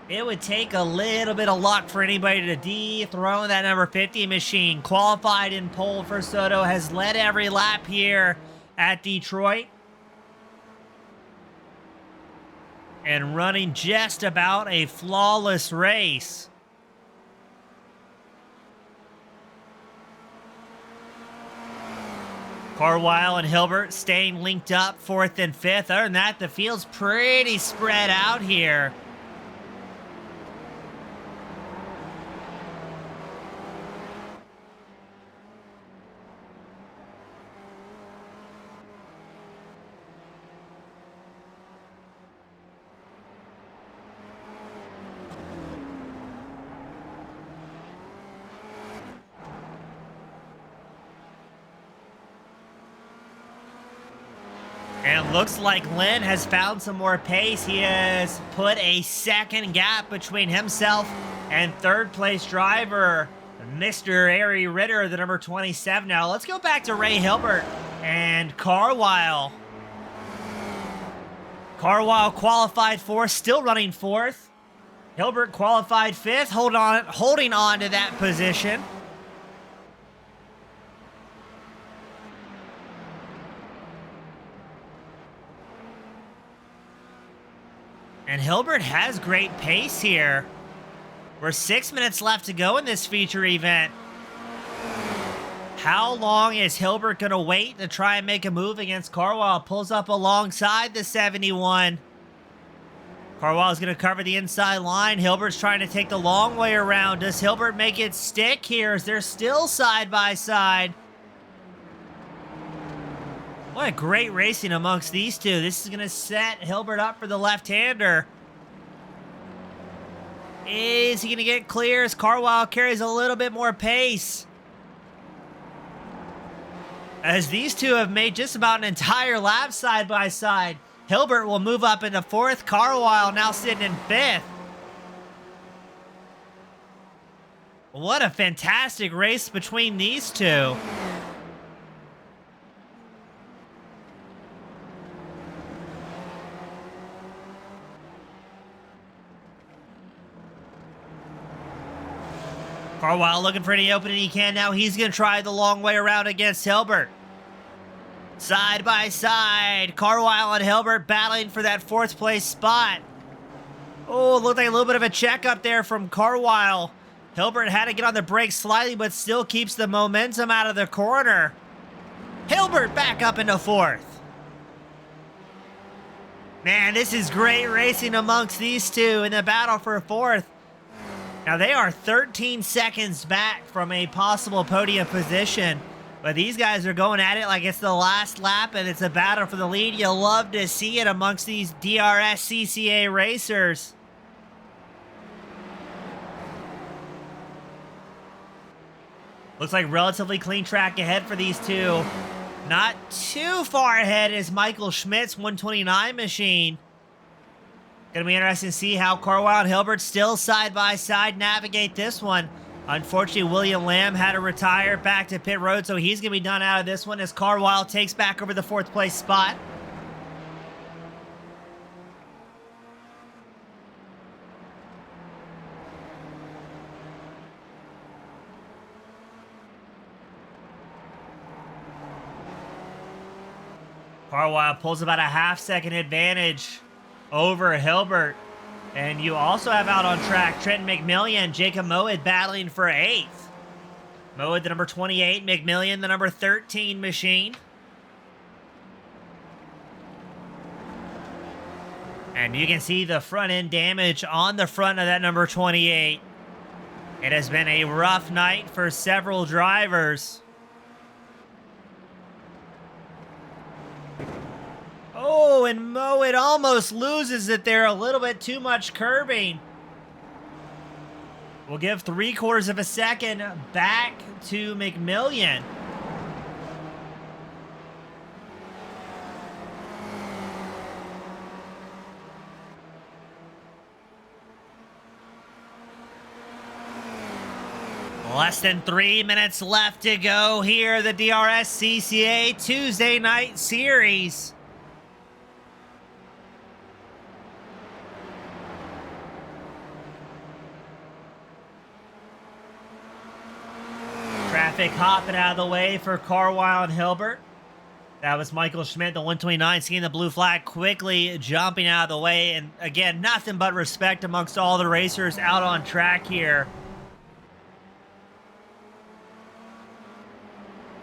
it would take a little bit of luck for anybody to dethrone that number 50 machine. Qualified in pole for Soto, has led every lap here at Detroit. And running just about a flawless race. Carlisle and Hilbert staying linked up 4th and 5th. Other than that, the field's pretty spread out here. And looks like Lynn has found some more pace. He has put a second gap between himself and 3rd place driver, Mr. Ari Ritter, the number 27. Now let's go back to Ray Hilbert and Carlisle. Carlisle qualified 4th, still running 4th. Hilbert qualified 5th, holding on to that position. And Hilbert has great pace here. We're 6 minutes left to go in this feature event. How long is Hilbert going to wait to try and make a move against Carlisle? Pulls up alongside the 71. Carlisle's going to cover the inside line. Hilbert's trying to take the long way around. Does Hilbert make it stick here? Is they're still side by side? What a great racing amongst these two. This is going to set Hilbert up for the left-hander. Is he going to get clear as Carlisle carries a little bit more pace? As these two have made just about an entire lap side by side. Hilbert will move up into 4th. Carlisle now sitting in 5th. What a fantastic race between these two. Carlisle looking for any opening he can now. He's going to try the long way around against Hilbert. Side by side, Carlisle and Hilbert battling for that 4th place spot. Oh, looked like a little bit of a check up there from Carlisle. Hilbert had to get on the brakes slightly, but still keeps the momentum out of the corner. Hilbert back up into fourth. Man, this is great racing amongst these two in the battle for fourth. Now, they are 13 seconds back from a possible podium position, but these guys are going at it like it's the last lap and it's a battle for the lead. You'll love to see it amongst these DRSCCA racers. Looks like relatively clean track ahead for these two. Not too far ahead is Michael Schmidt's 129 machine. Going to be interesting to see how Carwile and Hilbert still side by side navigate this one. Unfortunately, William Lamb had to retire back to pit road, so he's going to be done out of this one as Carwile takes back over the fourth place spot. Carwile pulls about a half-second advantage over Hilbert. And you also have out on track Trenton McMillian, Jacob Moed battling for 8th. Moed, the number 28, McMillian, the number 13 machine. And you can see the front end damage on the front of that number 28. It has been a rough night for several drivers. Oh, and Moed almost loses it there. A little bit too much curbing. We'll give 3/4 of a second back to McMillian. Less than 3 minutes left to go here, the DRSCCA Tuesday night series. Traffic hopping out of the way for Carwile and Hilbert. That was Michael Schmidt, the 129, seeing the blue flag, quickly jumping out of the way. And again, nothing but respect amongst all the racers out on track here.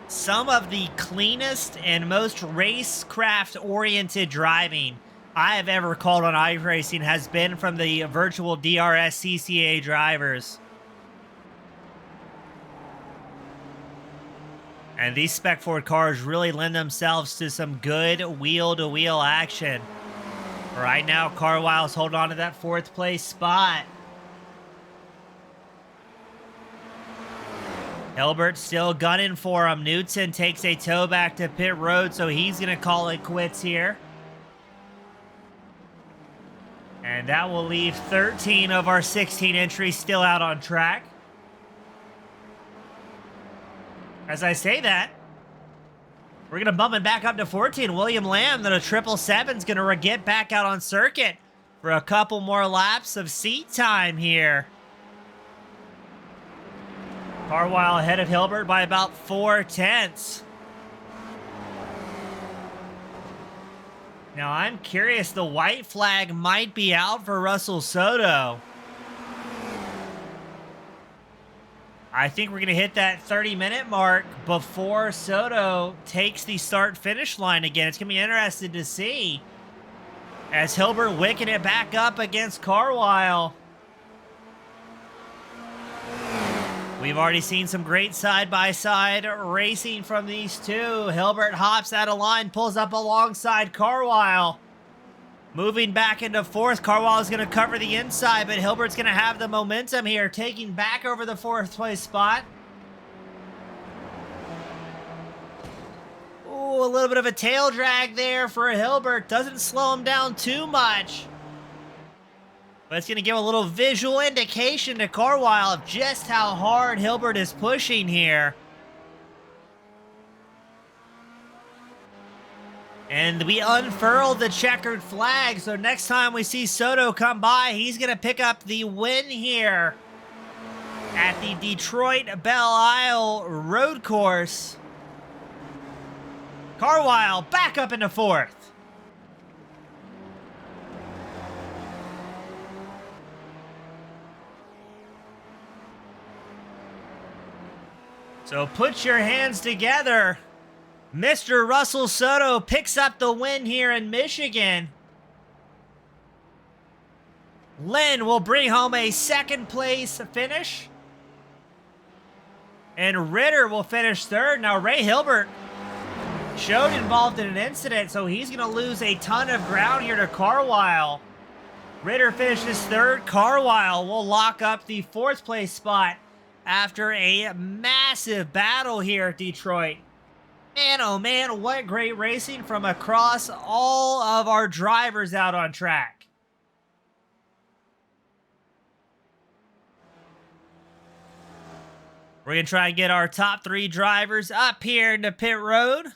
Some of the cleanest and most racecraft-oriented driving I have ever called on iRacing has been from the virtual DRSCCA drivers. And these Spec Ford cars really lend themselves to some good wheel-to-wheel action. Right now, Carwile's holding on to that 4th place spot. Hilbert still gunning for him. Knudsen takes a tow back to pit road, so he's going to call it quits here. And that will leave 13 of our 16 entries still out on track. As I say that, we're going to bump it back up to 14. William Lamb, that a 777's going to get back out on circuit for a couple more laps of seat time here. Carwile ahead of Hilbert by about 4/10. Now, I'm curious, the white flag might be out for Russell Soto. I think we're going to hit that 30-minute mark before Soto takes the start-finish line again. It's going to be interesting to see as Hilbert wicking it back up against Carwile. We've already seen some great side-by-side racing from these two. Hilbert hops out of line, pulls up alongside Carwile. Moving back into 4th, Carwile is going to cover the inside, but Hilbert's going to have the momentum here, taking back over the 4th place spot. Ooh, a little bit of a tail drag there for Hilbert. Doesn't slow him down too much. But it's going to give a little visual indication to Carwile of just how hard Hilbert is pushing here. And we unfurled the checkered flag, so next time we see Soto come by, he's going to pick up the win here at the Detroit Belle Isle road course. Carwile back up into 4th. So put your hands together Mr. Russell Soto picks up the win here in Michigan. Lynn will bring home a second place finish. And Ritter will finish third. Now, Ray Hilbert showed involved in an incident, so he's going to lose a ton of ground here to Carwile. Ritter finishes third. Carwile will lock up the fourth place spot after a massive battle here at Detroit. Man, oh man, what great racing from across all of our drivers out on track. We're going to try and get our top 3 drivers up here into pit road.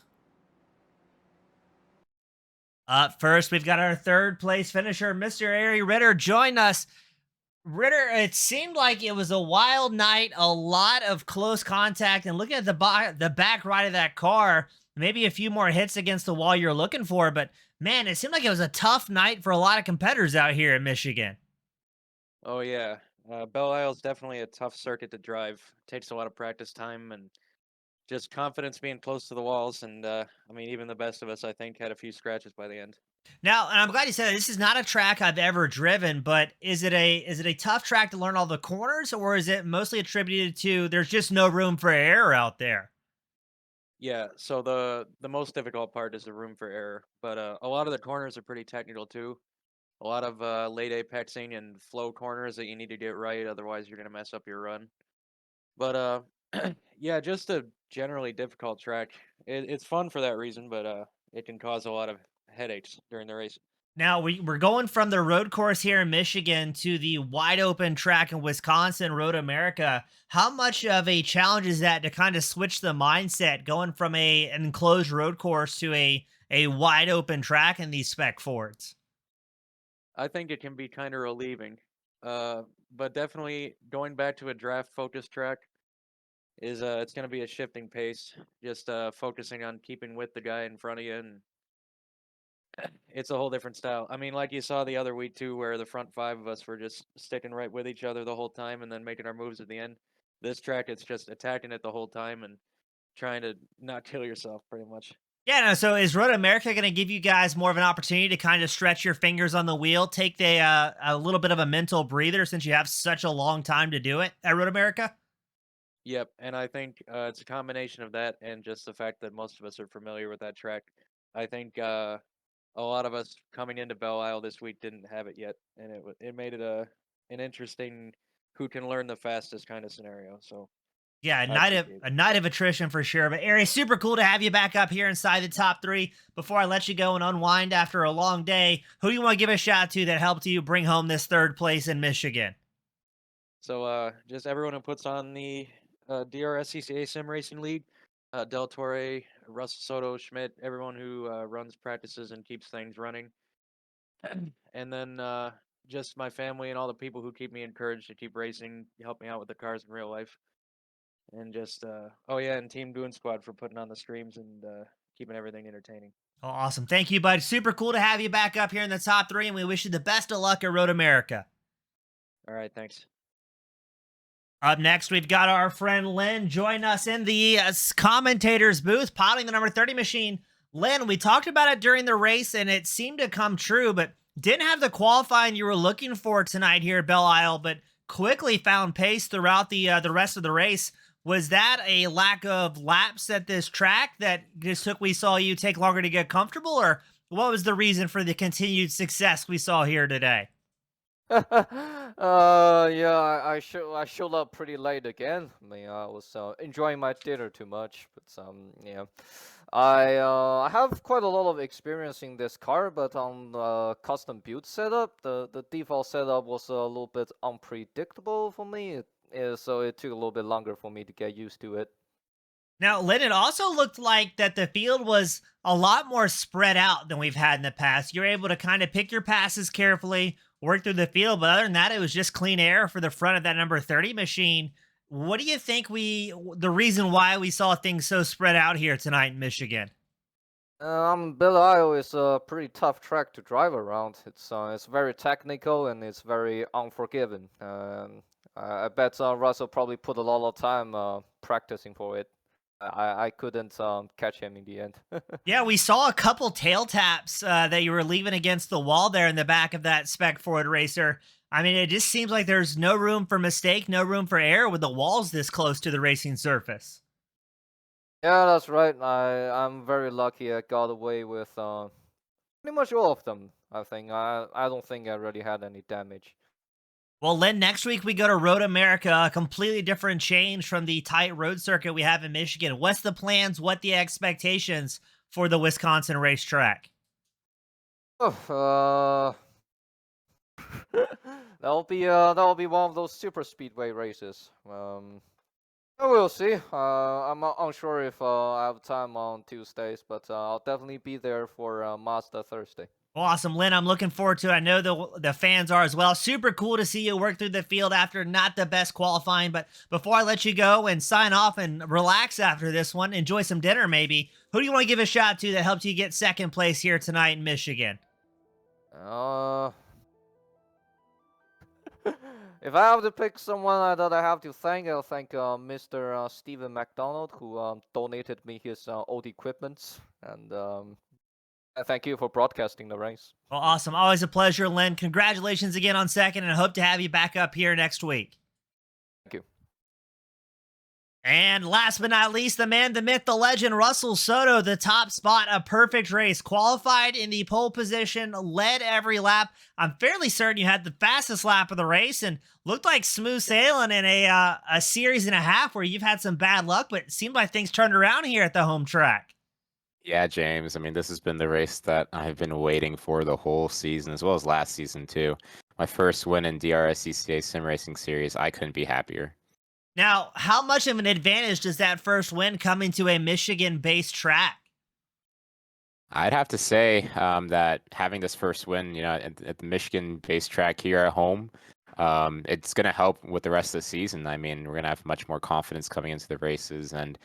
Up first, we've got our third place finisher, Mr. Ari Ritter, join us. Ritter, it seemed like it was a wild night, a lot of close contact, and looking at the back right of that car, maybe a few more hits against the wall you're looking for, but man, it seemed like it was a tough night for a lot of competitors out here in Michigan. Oh yeah, Belle Isle's definitely a tough circuit to drive. Takes a lot of practice time and just confidence being close to the walls. And I mean, even the best of us, I think, had a few scratches by the end. Now, and I'm glad you said that. This is not a track I've ever driven, but is it a tough track to learn all the corners, or is it mostly attributed to there's just no room for error out there? Yeah, so the most difficult part is the room for error, but a lot of the corners are pretty technical too. A lot of late apexing and flow corners that you need to get right, otherwise you're gonna mess up your run. But yeah, just a generally difficult track. It's fun for that reason, but it can cause a lot of headaches during the race. Now we're going from the road course here in Michigan to the wide open track in Wisconsin, Road America. How much of a challenge is that to kind of switch the mindset going from an enclosed road course to a wide open track in these spec Fords? I think it can be kind of relieving, but definitely going back to a draft focus track is it's going to be a shifting pace. Just focusing on keeping with the guy in front of you, and it's a whole different style. I mean, like you saw the other week too, where the front 5 of us were just sticking right with each other the whole time, and then making our moves at the end. This track, it's just attacking it the whole time and trying to not kill yourself, pretty much. Yeah, no, so is Road America going to give you guys more of an opportunity to kind of stretch your fingers on the wheel, take a little bit of a mental breather since you have such a long time to do it at Road America? Yep, and I think it's a combination of that and just the fact that most of us are familiar with that track. I think a lot of us coming into Belle Isle this week didn't have it yet, and it made it an interesting who can learn the fastest kind of scenario. So Yeah, I appreciate a it. night of attrition for sure. But Ari, super cool to have you back up here inside the top 3. Before I let you go and unwind after a long day, who do you want to give a shout out to that helped you bring home this third place in Michigan? So just everyone who puts on the DRSCCA Sim Racing League, Del Torre, Russell Soto, Schmidt, everyone who runs practices and keeps things running. And then just my family and all the people who keep me encouraged to keep racing, help me out with the cars in real life. And just, oh yeah, and Team Goon Squad for putting on the streams and keeping everything entertaining. Oh, awesome. Thank you, bud. Super cool to have you back up here in the top 3, and we wish you the best of luck at Road America. All right, thanks. Up next, we've got our friend Lynn join us in the commentator's booth, piloting the number 30 machine. Lynn, we talked about it during the race, and it seemed to come true, but didn't have the qualifying you were looking for tonight here at Belle Isle, but quickly found pace throughout the rest of the race. Was that a lack of laps at this track that just we saw you take longer to get comfortable, or what was the reason for the continued success we saw here today? Yeah, I showed up pretty late again. I mean, I was enjoying my dinner too much, but yeah, I have quite a lot of experience in this car, but on the custom build setup, the default setup was a little bit unpredictable for me. So it took a little bit longer for me to get used to it. Now, Lynn, it also looked like that the field was a lot more spread out than we've had in the past. You're able to kind of pick your passes carefully, work through the field, but other than that, it was just clean air for the front of that number 30 machine. What do you think the reason why we saw things so spread out here tonight in Michigan? Belle Isle is a pretty tough track to drive around. It's very technical and it's very unforgiving. I bet Russell probably put a lot of time practicing for it. I couldn't catch him in the end. Yeah, we saw a couple tail taps that you were leaving against the wall there in the back of that Spec Ford racer. I mean, it just seems like there's no room for mistake, no room for error with the walls this close to the racing surface. Yeah, that's right. I'm very lucky I got away with pretty much all of them. I think I don't think I really had any damage. Well, Lynn, next week we go to Road America, a completely different change from the tight road circuit we have in Michigan. What's the plans? What the expectations for the Wisconsin racetrack? Oh, that'll be one of those super speedway races. We'll see. I'm not unsure if I have time on Tuesdays, but I'll definitely be there for Mazda Thursday. Awesome, Lynn. I'm looking forward to it. I know the fans are as well. Super cool to see you work through the field after not the best qualifying. But before I let you go and sign off and relax after this one, enjoy some dinner maybe, who do you want to give a shout to that helped you get second place here tonight in Michigan? If I have to pick someone that I have to thank, I'll thank Mr. Stephen McDonald, who donated me his old equipment, and thank you for broadcasting the race. Well, awesome. Always a pleasure, Lynn. Congratulations again on second, and I hope to have you back up here next week. Thank you. And last but not least, the man, the myth, the legend, Russell Soto, the top spot, a perfect race. Qualified in the pole position, led every lap. I'm fairly certain you had the fastest lap of the race and looked like smooth sailing in a series and a half where you've had some bad luck, but it seemed like things turned around here at the home track. Yeah, James. I mean, this has been the race that I've been waiting for the whole season, as well as last season, too. My first win in DRSCCA Sim Racing Series. I couldn't be happier. Now, how much of an advantage does that first win come into a Michigan-based track? I'd have to say that having this first win, at the Michigan-based track here at home, it's going to help with the rest of the season. I mean, we're going to have much more confidence coming into the races, and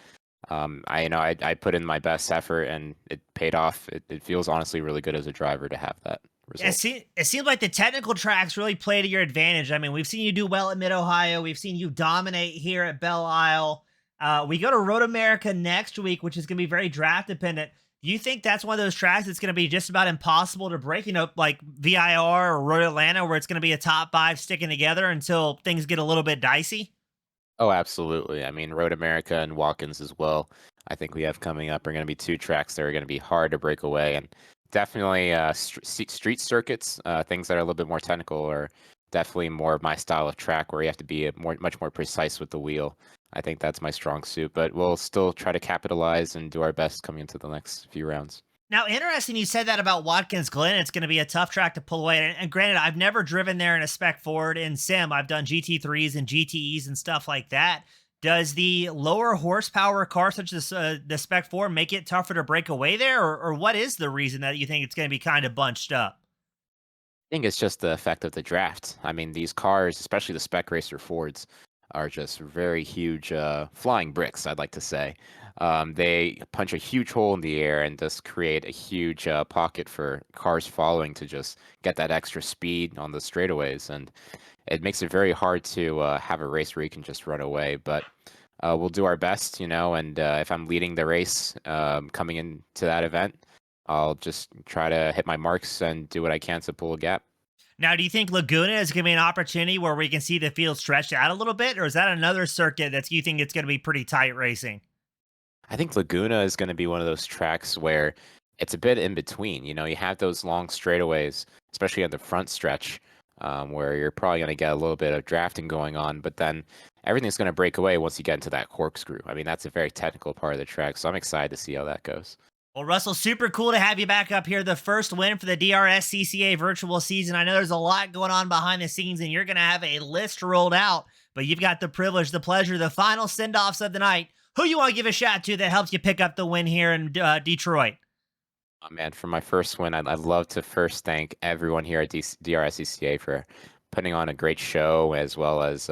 I put in my best effort, and it paid off. It feels honestly really good as a driver to have that result. It seems like the technical tracks really play to your advantage. I mean, we've seen you do well at Mid-Ohio. We've seen you dominate here at Belle Isle. We go to Road America next week, which is going to be very draft dependent. Do you think that's one of those tracks that's going to be just about impossible to break, like VIR or Road Atlanta, where it's going to be a top 5 sticking together until things get a little bit dicey? Oh, absolutely. I mean, Road America and Watkins as well, I think we have coming up are going to be 2 tracks that are going to be hard to break away. And definitely street circuits, things that are a little bit more technical, are definitely more of my style of track where you have to be much more precise with the wheel. I think that's my strong suit, but we'll still try to capitalize and do our best coming into the next few rounds. Now, interesting you said that about Watkins Glen. It's going to be a tough track to pull away. And granted, I've never driven there in a Spec Ford in Sim. I've done GT3s and GTEs and stuff like that. Does the lower horsepower car, such as the Spec Ford, make it tougher to break away there? Or what is the reason that you think it's going to be kind of bunched up? I think it's just the effect of the draft. I mean, these cars, especially the Spec Racer Fords, are just very huge flying bricks, I'd like to say. They punch a huge hole in the air and just create a huge pocket for cars following to just get that extra speed on the straightaways. And it makes it very hard to have a race where you can just run away. But we'll do our best, and if I'm leading the race coming into that event, I'll just try to hit my marks and do what I can to pull a gap. Now, do you think Laguna is going to be an opportunity where we can see the field stretched out a little bit? Or is that another circuit that you think it's going to be pretty tight racing? I think Laguna is going to be one of those tracks where it's a bit in between. You have those long straightaways, especially on the front stretch, where you're probably going to get a little bit of drafting going on, but then everything's going to break away once you get into that corkscrew. I mean, that's a very technical part of the track, so I'm excited to see how that goes. Well, Russell, super cool to have you back up here. The first win for the DRSCCA virtual season. I know there's a lot going on behind the scenes, and you're going to have a list rolled out, but you've got the privilege, the pleasure, the final send-offs of the night. Who you want to give a shout to that helps you pick up the win here in Detroit? Oh, man, for my first win, I'd love to first thank everyone here at DRSCCA for putting on a great show, as well as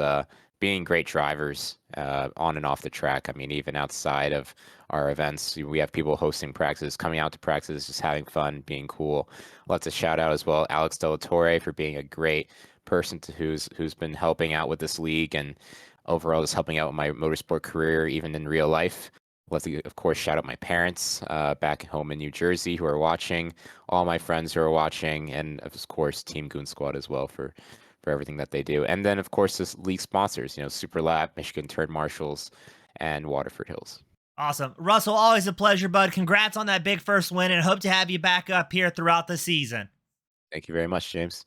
being great drivers on and off the track. I mean, even outside of our events, we have people hosting practices, coming out to practices, just having fun, being cool. Lots of shout out as well, Alex Della Torre, for being a great person who's been helping out with this league and overall just helping out with my motorsport career, even in real life. Let's, of course, shout out my parents back home in New Jersey who are watching, all my friends who are watching, and of course, Team Goon Squad as well for everything that they do. And then, of course, this league sponsors, Super Lap, Michigan Turn Marshals, and Waterford Hills. Awesome. Russell, always a pleasure, bud. Congrats on that big first win, and hope to have you back up here throughout the season. Thank you very much, James.